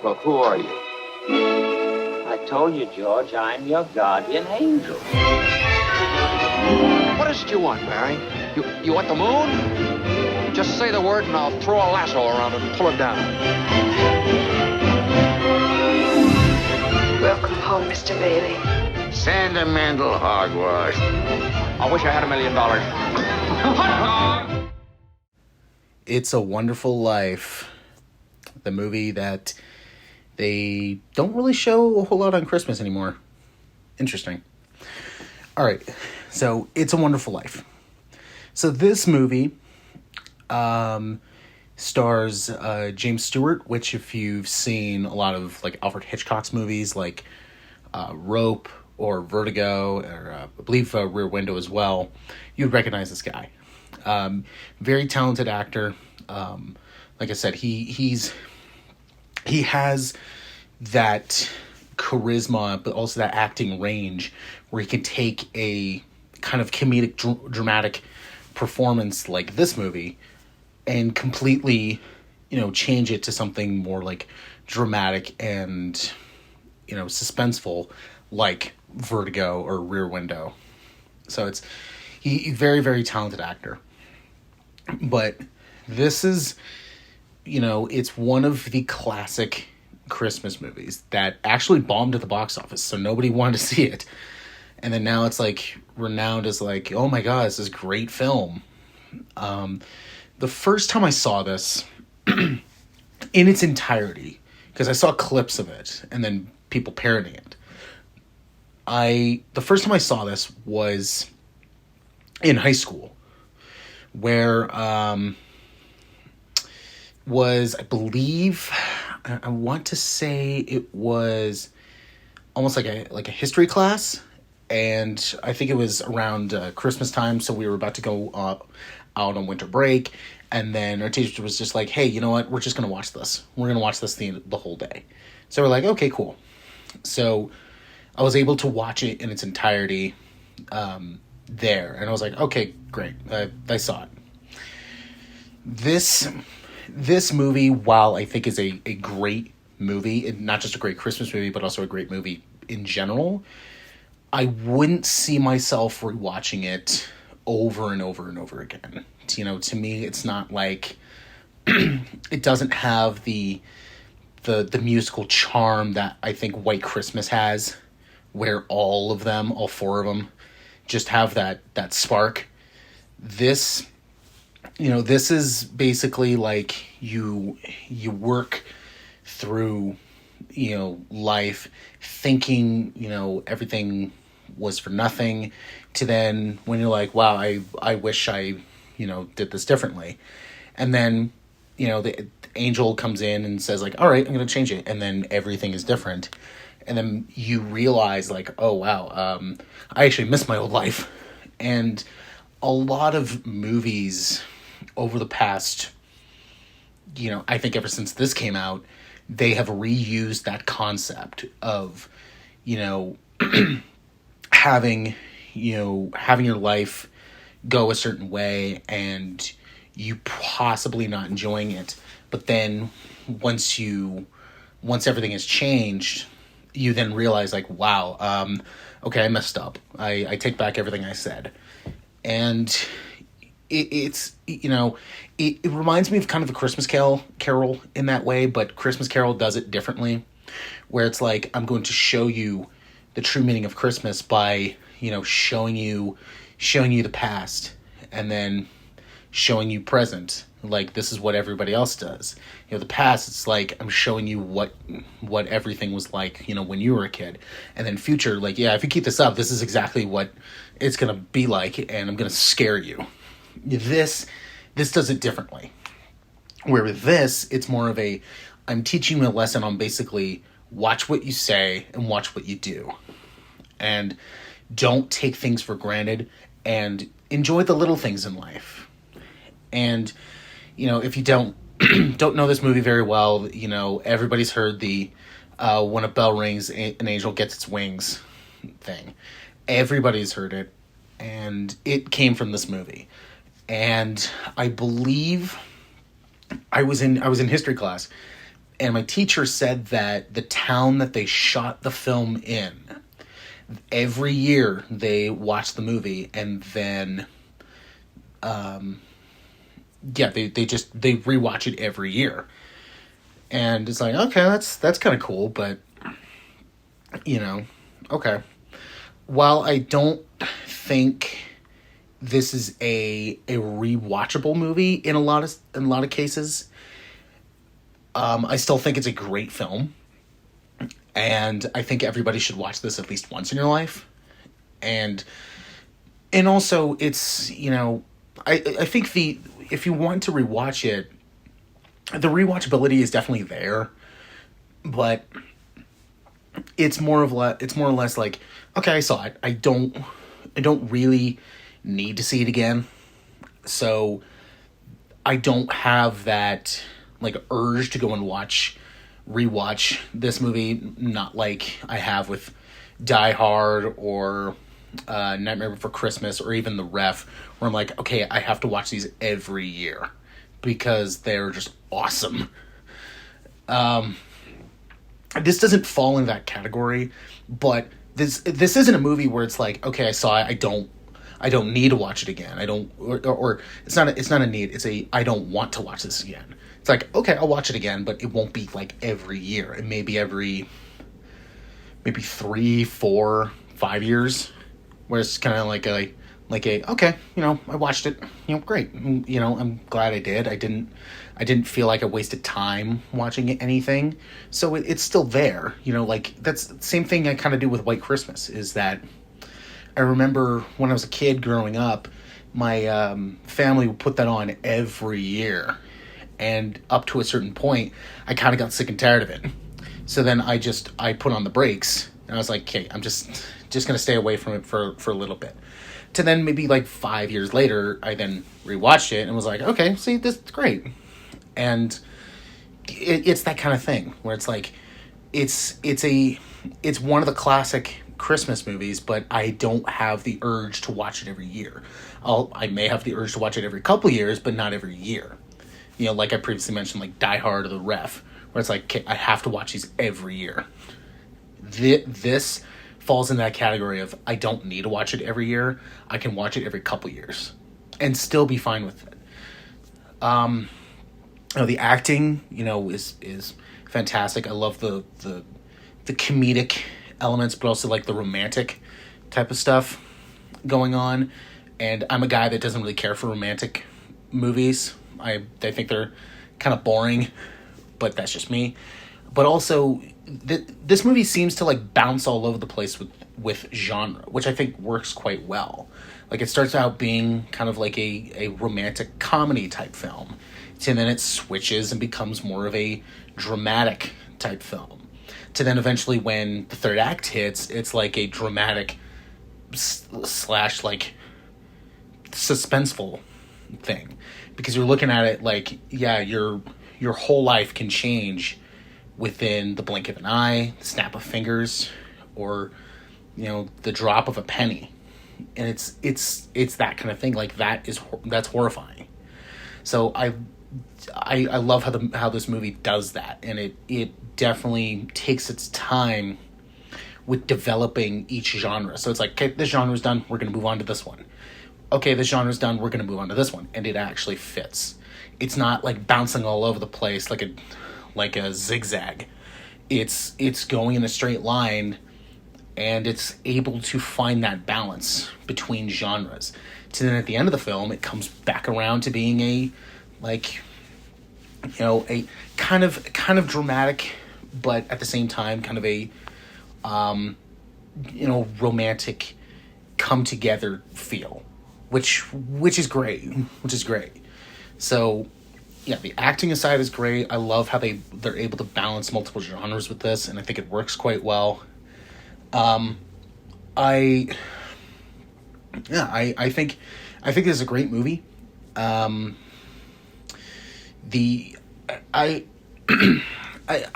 Well, who are you? I told you, George, I'm your guardian angel. What is it you want, Barry? You want the moon? Just say the word and I'll throw a lasso around it and pull it down. Welcome home, Mr. Bailey. Sentimental hogwash. I wish I had $1 million. Hot dog! It's a Wonderful Life, the movie that they don't really show a whole lot on Christmas anymore. Interesting. All right, so It's a Wonderful Life. So this movie stars James Stewart, which if you've seen a lot of like Alfred Hitchcock's movies like Rope or Vertigo, or I believe Rear Window as well, you'd recognize this guy. Very talented actor. Like I said, he has that charisma, but also that acting range where he can take a kind of comedic, dramatic performance like this movie and completely, change it to something more like dramatic and, suspenseful like Vertigo or Rear Window. So he's very, very talented actor. But this is, it's one of the classic Christmas movies that actually bombed at the box office, so nobody wanted to see it. And then now it's like renowned as like, oh my god, this is a great film. The first time I saw this in its entirety, because I saw clips of it and then people parodying it, the first time I saw this was in high school, where I believe, I want to say it was almost like a history class, and I think it was around Christmas time, so we were about to go out on winter break, and then our teacher was just like, hey, you know what, we're just going to watch this. We're going to watch this the whole day. So we're like, okay, cool. So I was able to watch it in its entirety there, and I was like, okay, great, I saw it. This movie, while I think is a great movie, and not just a great Christmas movie, but also a great movie in general, I wouldn't see myself rewatching it over and over and over again. To me, it's not like it doesn't have the musical charm that I think White Christmas has, where all four of them, just have that spark. This is basically like you work through, life thinking, everything was for nothing, to then when you're like, wow, I wish I, did this differently. And then, the angel comes in and says like, all right, I'm going to change it. And then everything is different. And then you realize like, oh, wow, I actually miss my old life. And a lot of movies over the past, I think ever since this came out, they have reused that concept of, having your life go a certain way and you possibly not enjoying it. But then once everything has changed, you then realize like, wow, okay, I messed up. I take back everything I said. And it reminds me of kind of a Christmas Carol in that way, but Christmas Carol does it differently, where it's like, I'm going to show you the true meaning of Christmas by, showing you the past and then showing you present. Like, this is what everybody else does. The past, it's like, I'm showing you what everything was like, when you were a kid. And then future, like, yeah, if you keep this up, this is exactly what it's going to be like, and I'm going to scare you. This does it differently. Where with this, it's more of I'm teaching you a lesson on basically watch what you say and watch what you do. And don't take things for granted and enjoy the little things in life. And, if you don't know this movie very well, everybody's heard the when a bell rings, an angel gets its wings thing. Everybody's heard it, and it came from this movie. And I believe I was in history class, And my teacher said that the town that they shot the film in, every year they watch the movie and then, they rewatch it every year. And it's like, okay, that's kind of cool, but, okay. While I don't think this is a rewatchable movie in a lot of cases, I still think it's a great film, and I think everybody should watch this at least once in your life. And also, it's, I think if you want to rewatch it, the rewatchability is definitely there, but it's more or less like, okay, I saw it. I don't really need to see it again, so I don't have that like urge to go and rewatch this movie, not like I have with Die Hard or Nightmare Before Christmas or even The Ref, where I'm like, okay, I have to watch these every year because they're just awesome. This doesn't fall in that category, but this isn't a movie where it's like, okay, I saw it, I don't need to watch it again. I don't, or it's not a need. It's I don't want to watch this again. It's like, okay, I'll watch it again, but it won't be like every year. It may be maybe 3, 4, 5 years, where it's kind of like a okay, I watched it, great. I'm glad I did. I didn't feel like I wasted time watching anything. So it's still there, like that's the same thing I kind of do with White Christmas, is that I remember when I was a kid growing up, my family would put that on every year. And up to a certain point, I kind of got sick and tired of it. So then I put on the brakes. And I was like, okay, I'm just going to stay away from it for a little bit. To then maybe like 5 years later, I then rewatched it and was like, okay, see, this is great. And it's that kind of thing where it's like, it's one of the classic Christmas movies, but I don't have the urge to watch it every year. I may have the urge to watch it every couple years, but not every year. Like I previously mentioned, like Die Hard or The Ref, where it's like, okay, I have to watch these every year. This falls in that category of I don't need to watch it every year. I can watch it every couple years and still be fine with it. The acting, is fantastic. I love the comedic elements, but also like the romantic type of stuff going on. And I'm a guy that doesn't really care for romantic movies. I think they're kind of boring, but that's just me. But also, this movie seems to like bounce all over the place with genre, which I think works quite well. Like it starts out being kind of like a romantic comedy type film, and then it switches and becomes more of a dramatic type film. To then eventually, when the third act hits, it's like a dramatic / like suspenseful thing, because you're looking at it like, yeah, your whole life can change within the blink of an eye, the snap of fingers, or the drop of a penny, and it's that kind of thing. Like that's horrifying. So I love how this movie does that, and it definitely takes its time with developing each genre. So it's like, okay, this genre's done, we're going to move on to this one. Okay, this genre's done, we're going to move on to this one, and it actually fits. It's not like bouncing all over the place like a zigzag. It's going in a straight line, and it's able to find that balance between genres. So then at the end of the film, it comes back around to being a kind of dramatic, but at the same time kind of a romantic come together feel, which is great. So yeah, the acting aside is great. I love how they're able to balance multiple genres with this, and I think it works quite well. I think this is a great movie. I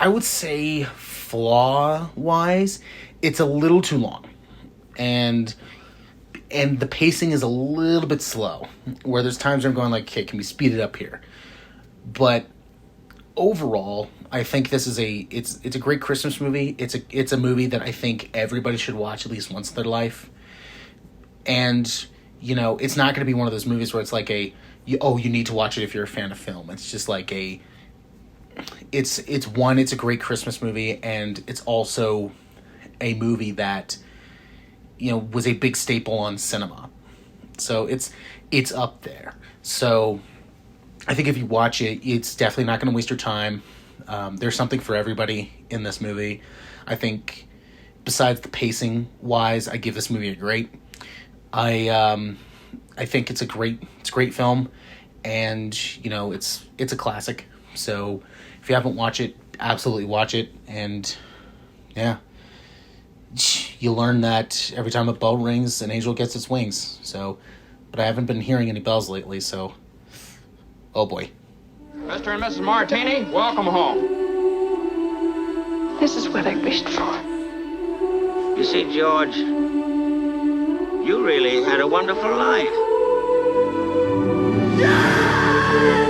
would say flaw wise, it's a little too long, and the pacing is a little bit slow, where there's times where I'm going like, okay, can we speed it up here? But overall, I think this is it's a great Christmas movie. It's a movie that I think everybody should watch at least once in their life. And, you know, it's not going to be one of those movies where it's like you need to watch it if you're a fan of film. It's just like it's a great Christmas movie, and it's also a movie that, you know, was a big staple on cinema. So it's up there. So I think if you watch it, it's definitely not going to waste your time. There's something for everybody in this movie. I think besides the pacing wise, I give this movie a great. I think it's a great film, and you know, it's a classic. So if you haven't watched it, absolutely watch it. And yeah, you learn that every time a bell rings, an angel gets its wings. So, but I haven't been hearing any bells lately, so oh boy. Mr. and Mrs. Martini, welcome home. This is what I wished for. You see, George, you really had a wonderful life. Yeah!